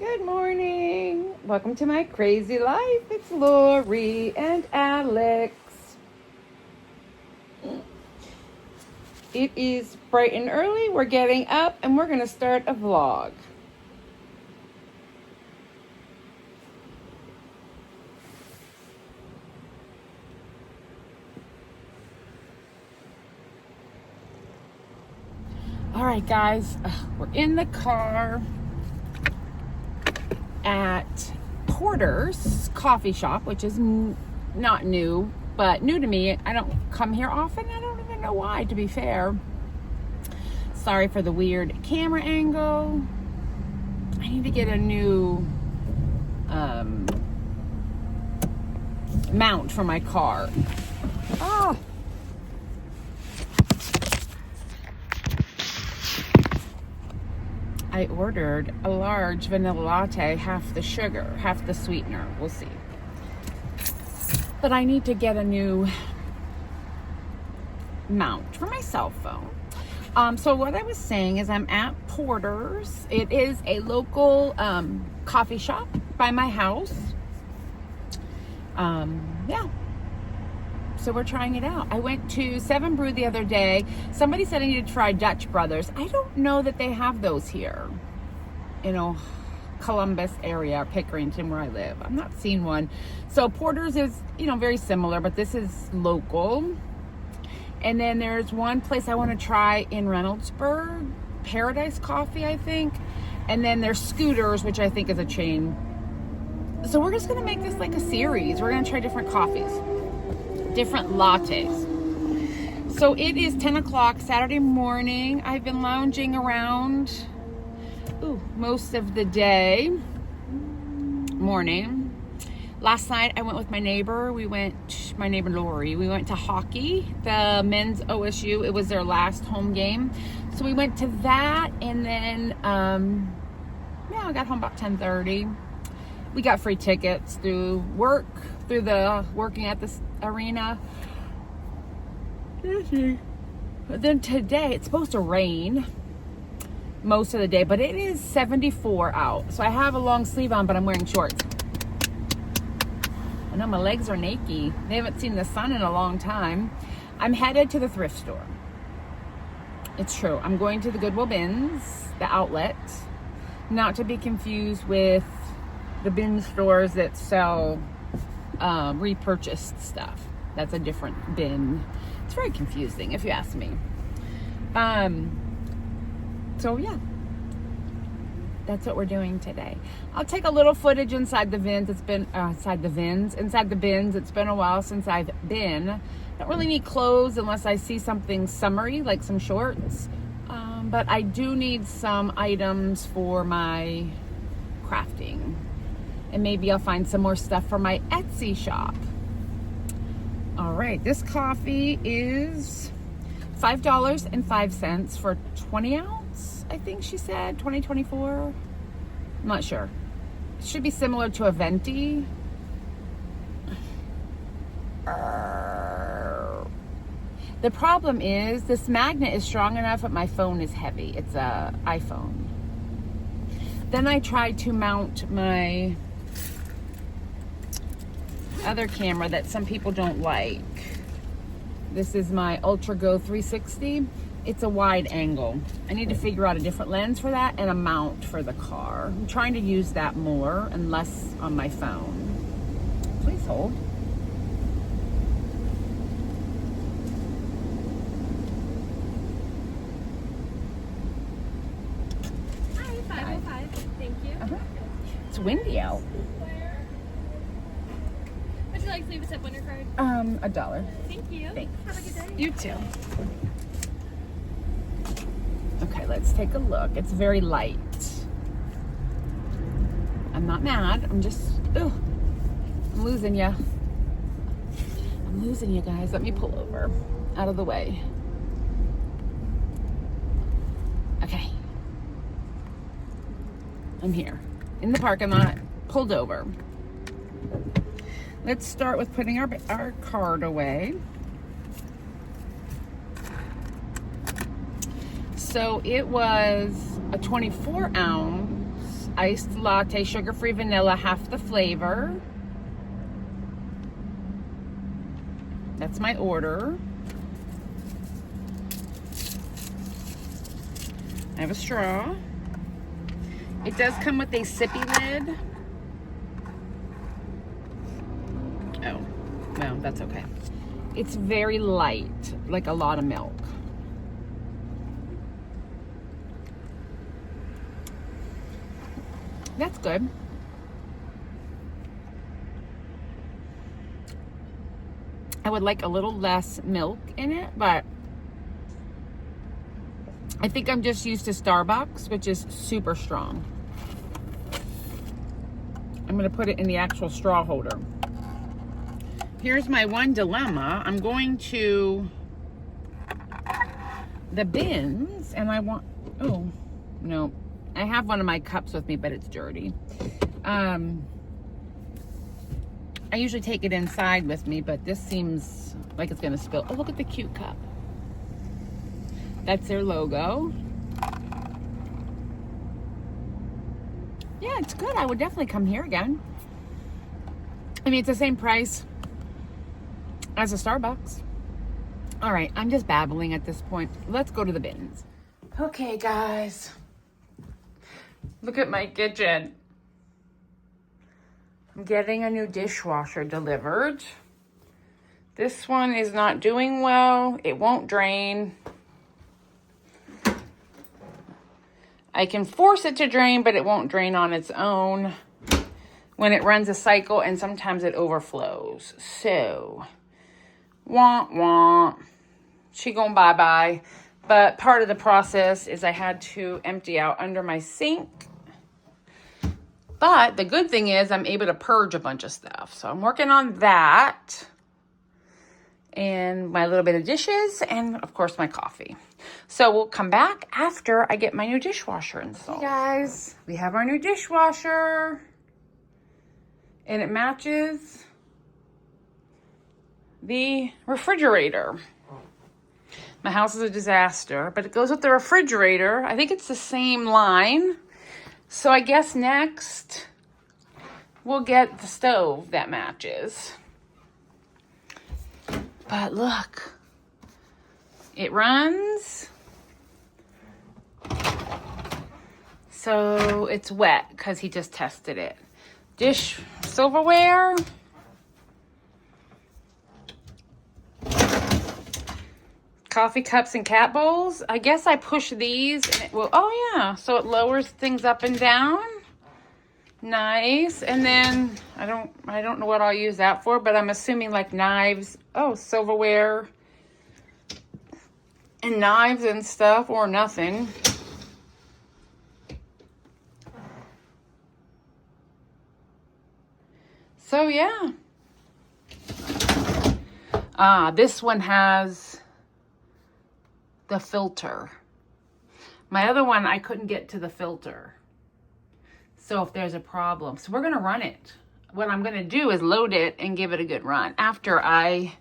Good morning. Welcome to my crazy life. It's Lori and Alex. It is bright and early. We're getting up and we're going to start a vlog. All right, guys, we're in the car at Porter's coffee shop, which is not new, but new to me. I don't come here often. I don't even know why, to be fair. Sorry for the weird camera angle. I need to get a new mount for my car. Oh. I ordered a large vanilla latte, half the sugar, half the sweetener. We'll see. But I need to get a new mount for my cell phone. So what I was saying is I'm at Porter's. It is a local coffee shop by my house. Yeah. So we're trying it out. I went to Seven Brew the other day. Somebody said I need to try Dutch Brothers. I don't know that they have those here. Columbus area, Pickerington, where I live. I'm not seeing one. So Porter's is, very similar, but this is local. And then there's one place I want to try in Reynoldsburg, Paradise Coffee, I think. And then there's Scooters, which I think is a chain. So we're just going to make this like a series. We're going to try different coffees. Different lattes. So it is 10 o'clock Saturday morning. I've been lounging around most of the morning. Last night I went with my neighbor. My neighbor Lori. We went to hockey, the men's OSU. It was their last home game. So we went to that, and then I got home about 10:30. We got free tickets through working at this arena. But then today it's supposed to rain most of the day, but it is 74 out. So I have a long sleeve on, but I'm wearing shorts. I know my legs are naked. They haven't seen the sun in a long time. I'm headed to the thrift store. It's true. I'm going to the Goodwill bins, the outlet, not to be confused with the bin stores that sell repurchased stuff. That's a different bin. It's very confusing if you ask me. So yeah, that's what we're doing today. I'll take a little footage inside the bins. It's been inside the bins. It's been a while since I've been. Don't really need clothes unless I see something summery, like some shorts. But I do need some items for my crafting. And maybe I'll find some more stuff for my Etsy shop. All right, this coffee is $5.05 for 20 ounce, I think she said, 2024. I'm not sure. It should be similar to a venti. The problem is this magnet is strong enough, but my phone is heavy. It's a iPhone. Then I tried to mount my other camera that some people don't like. This is my Ultra Go 360. It's a wide angle. I need to figure out a different lens for that and a mount for the car. I'm trying to use that more and less on my phone. Please hold. Hi, 505. Thank you. It's windy out. Would you like to leave a tip on your card? $1. Thank you. Thanks. Have a good day. You too. Okay, let's take a look. It's very light. I'm not mad. I'm just, I'm losing you. I'm losing you guys. Let me pull over out of the way. Okay. I'm here in the parking lot, pulled over. Let's start with putting our card away. So it was a 24 ounce iced latte, sugar-free vanilla, half the flavor. That's my order. I have a straw. It does come with a sippy lid. Oh, well, that's okay. It's very light, like a lot of milk. That's good. I would like a little less milk in it, but I think I'm just used to Starbucks, which is super strong. I'm gonna put it in the actual straw holder. Here's my one dilemma. I'm going to the bins and I want, oh, no. I have one of my cups with me, but it's dirty. I usually take it inside with me, but this seems like it's gonna spill. Oh, look at the cute cup. That's their logo. Yeah, it's good. I would definitely come here again. I mean, it's the same price as a Starbucks. All right, I'm just babbling at this point. Let's go to the bins. Okay, guys. Look at my kitchen. I'm getting a new dishwasher delivered. This one is not doing well. It won't drain. I can force it to drain, but it won't drain on its own when it runs a cycle, and sometimes it overflows. So, wah, wah. She gone bye-bye. But part of the process is I had to empty out under my sink. But the good thing is I'm able to purge a bunch of stuff. So I'm working on that. And my little bit of dishes and, of course, my coffee. So we'll come back after I get my new dishwasher installed. Hey guys, we have our new dishwasher. And it matches the refrigerator. My house is a disaster, but it goes with the refrigerator. I think it's the same line. So I guess next we'll get the stove that matches. But look, it runs. So it's wet because he just tested it. Dish silverware. Coffee cups and cat bowls. I guess I push these and it will, oh yeah, so it lowers things up and down. Nice. And then I don't know what I'll use that for, but I'm assuming like knives. Oh, silverware and knives and stuff, or nothing. So yeah. This one has the filter. My other one, I couldn't get to the filter. So if there's a problem, so we're gonna run it. What I'm gonna do is load it and give it a good run after I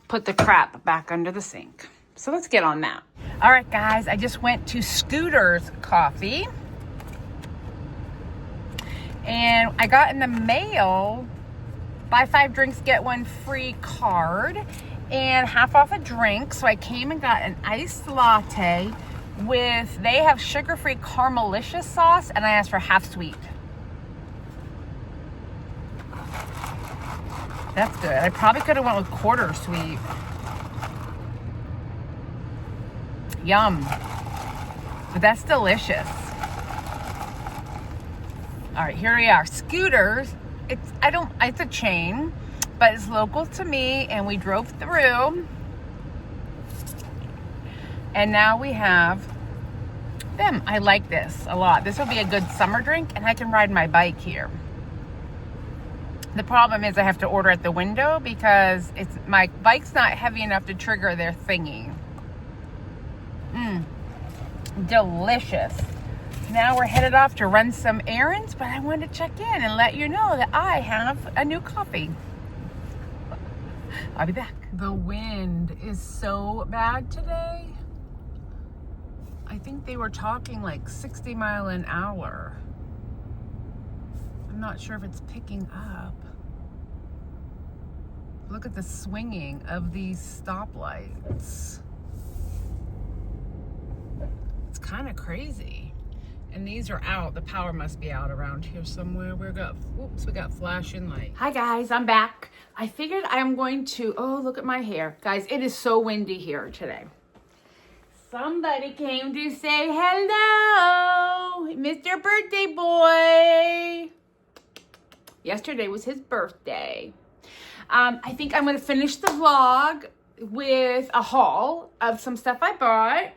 put the crap back under the sink. So let's get on that. All right, guys, I just went to Scooter's Coffee. And I got in the mail, buy 5 drinks, get 1 free card and half off a drink. So I came and got an iced latte with, they have sugar-free caramelicious sauce, and I asked for half sweet. That's good. I probably could have went with quarter sweet. Yum. But that's delicious. All right, here we are. Scooters. It's a chain, but it's local to me, and we drove through. And now we have them. I like this a lot. This will be a good summer drink, and I can ride my bike here. The problem is I have to order at the window because my bike's not heavy enough to trigger their thingy. Delicious. Now we're headed off to run some errands, but I wanted to check in and let you know that I have a new coffee. I'll be back. The wind is so bad today. I think they were talking like 60 mile an hour. I'm not sure if it's picking up. Look at the swinging of these stoplights. It's kind of crazy. And these are out. The power must be out around here somewhere. We got flashing light. Hi guys, I'm back. I figured I'm going to, oh, look at my hair. Guys, it is so windy here today. Somebody came to say hello, Mr. Birthday Boy. Yesterday was his birthday. I think I'm going to finish the vlog with a haul of some stuff I bought.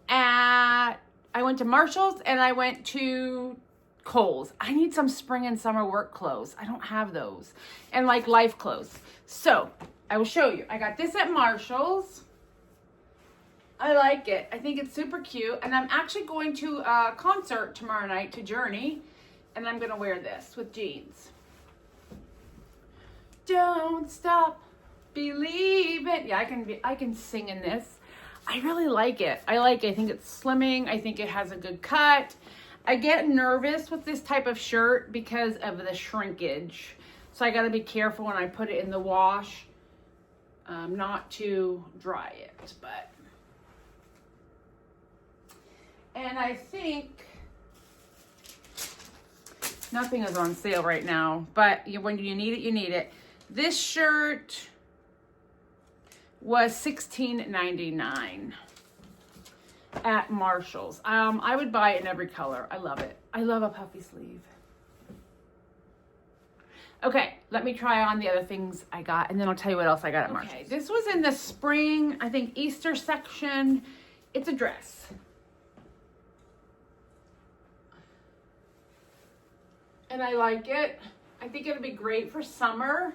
I went to Marshall's and I went to Kohl's. I need some spring and summer work clothes. I don't have those. And like life clothes. So I will show you. I got this at Marshall's. I like it. I think it's super cute. And I'm actually going to a concert tomorrow night to Journey. And I'm going to wear this with jeans. Don't stop believing. Yeah, I can sing in this. I really like it. I like it. I think it's slimming. I think it has a good cut. I get nervous with this type of shirt because of the shrinkage. So I got to be careful when I put it in the wash, not to dry it. And I think nothing is on sale right now, but when you need it, you need it. This shirt was $16.99 at Marshall's. I would buy it in every color. I love it. I love a puffy sleeve. Okay, let me try on the other things I got, and then I'll tell you what else I got at Marshall's. Okay, this was in the spring, I think Easter section. It's a dress. And I like it. I think it'll be great for summer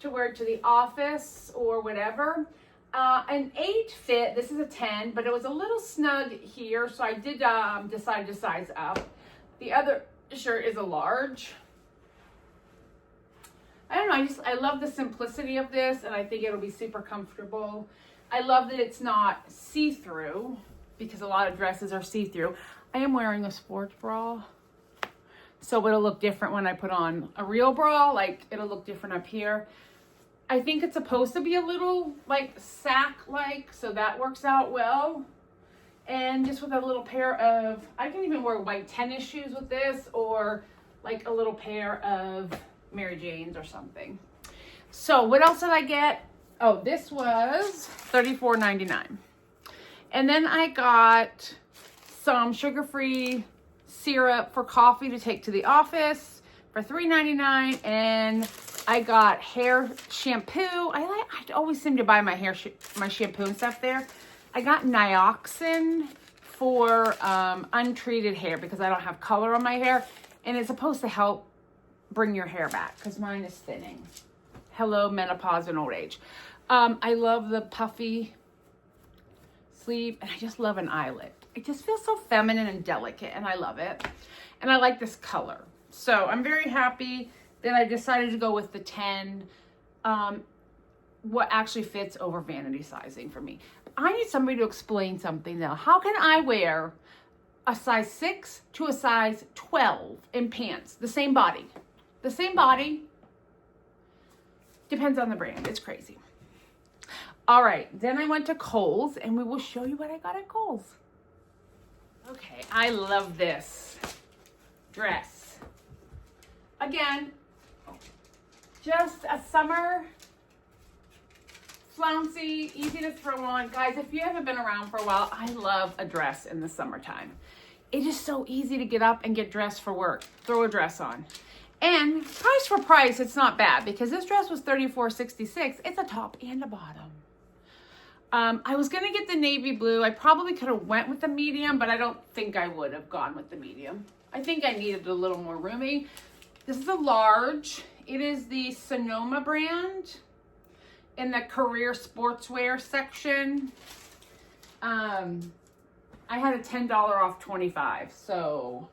to wear it to the office or whatever. An 8 fit, this is a 10, but it was a little snug here, so I did decide to size up. The other shirt is a large. I don't know, I love the simplicity of this, and I think it'll be super comfortable. I love that it's not see-through, because a lot of dresses are see-through. I am wearing a sports bra, so it'll look different when I put on a real bra, like it'll look different up here. I think it's supposed to be a little like sack-like, so that works out well. And just with a little pair of, I can even wear white tennis shoes with this, or like a little pair of Mary Janes or something. So what else did I get? Oh, this was $34.99. And then I got some sugar-free syrup for coffee to take to the office for $3.99, and I got hair shampoo. I always seem to buy my my shampoo and stuff there. I got Nioxin for untreated hair because I don't have color on my hair, and it's supposed to help bring your hair back because mine is thinning. Hello, menopause and old age. I love the puffy sleeve, and I just love an eyelet. It just feels so feminine and delicate, and I love it. And I like this color. So I'm very happy that I decided to go with the 10. What actually fits over vanity sizing for me. I need somebody to explain something though. How can I wear a size 6 to a size 12 in pants? The same body. The same body. Depends on the brand. It's crazy. All right. Then I went to Kohl's, and we will show you what I got at Kohl's. Okay. I love this dress. Again, just a summer flouncy, easy to throw on. Guys, if you haven't been around for a while, I love a dress in the summertime. It is so easy to get up and get dressed for work. Throw a dress on. And price for price, it's not bad because this dress was $34.66. It's a top and a bottom. I was going to get the navy blue. I probably could have went with the medium, but I don't think I would have gone with the medium. I think I needed a little more roomy. This is a large. It is the Sonoma brand in the career sportswear section. I had a $10 off 25, so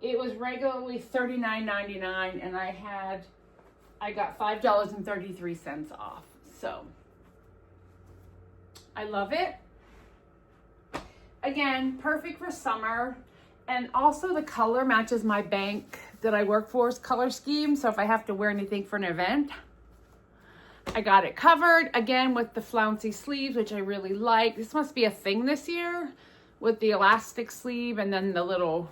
it was regularly $39.99, and I got $5.33 off. So I love it. Again, perfect for summer. And also the color matches my bank that I work for's color scheme. So if I have to wear anything for an event, I got it covered. Again, with the flouncy sleeves, which I really like. This must be a thing this year with the elastic sleeve and then the little...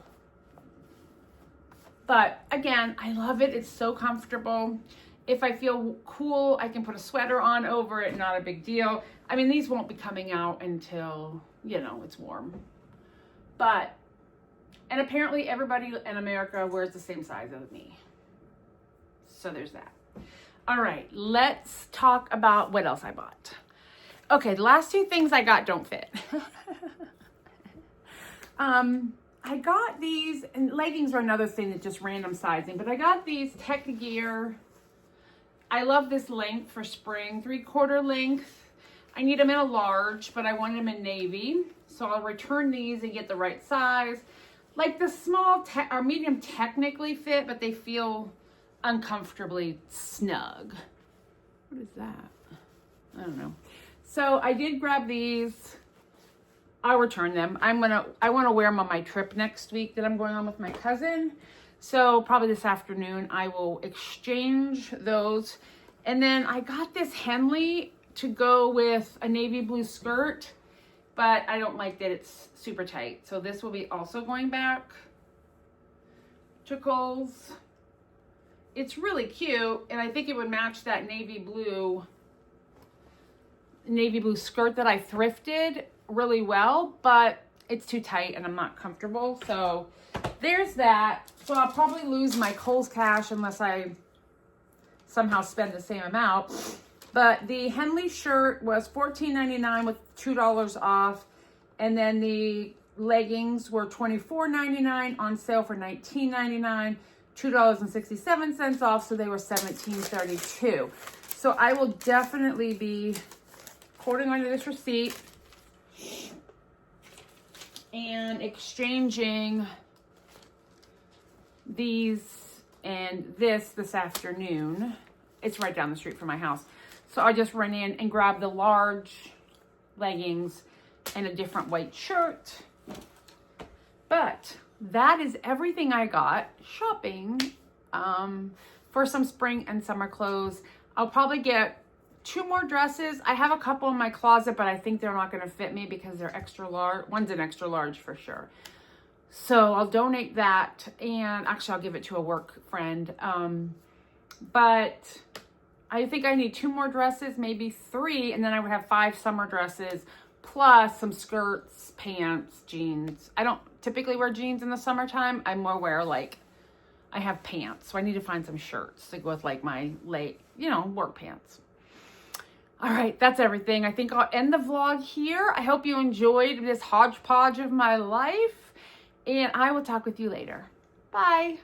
But again, I love it. It's so comfortable. If I feel cool, I can put a sweater on over it. Not a big deal. I mean, these won't be coming out until, you know, it's warm. But, and apparently everybody in America wears the same size as me. So there's that. All right, let's talk about what else I bought. Okay, the last two things I got don't fit. I got these, and leggings are another thing that's just random sizing, but I got these Tech Gear. I love this length for spring, 3/4 length. I need them in a large, but I wanted them in navy. So I'll return these and get the right size. Like the small or medium technically fit, but they feel uncomfortably snug. What is that? I don't know. So I did grab these. I'll return them. I want to wear them on my trip next week that I'm going on with my cousin. So probably this afternoon I will exchange those. And then I got this Henley to go with a navy blue skirt, but I don't like that it's super tight. So this will be also going back to Kohl's. It's really cute, and I think it would match that navy blue skirt that I thrifted really well, but it's too tight and I'm not comfortable. So there's that. So I'll probably lose my Kohl's cash unless I somehow spend the same amount. But the Henley shirt was $14.99 with $2 off. And then the leggings were $24.99 on sale for $19.99, $2.67 off. So they were $17.32. So I will definitely be holding onto this receipt and exchanging these and this afternoon. It's right down the street from my house. So I just run in and grab the large leggings and a different white shirt. But that is everything I got shopping for some spring and summer clothes. I'll probably get 2 more dresses. I have a couple in my closet, but I think they're not going to fit me because they're extra large. One's an extra large for sure. So I'll donate that, and actually I'll give it to a work friend. But I think I need 2 more dresses, maybe 3, and then I would have 5 summer dresses plus some skirts, pants, jeans. I don't typically wear jeans in the summertime. I more wear I have pants. So I need to find some shirts to go with my work pants. All right, that's everything. I think I'll end the vlog here. I hope you enjoyed this hodgepodge of my life, and I will talk with you later. Bye.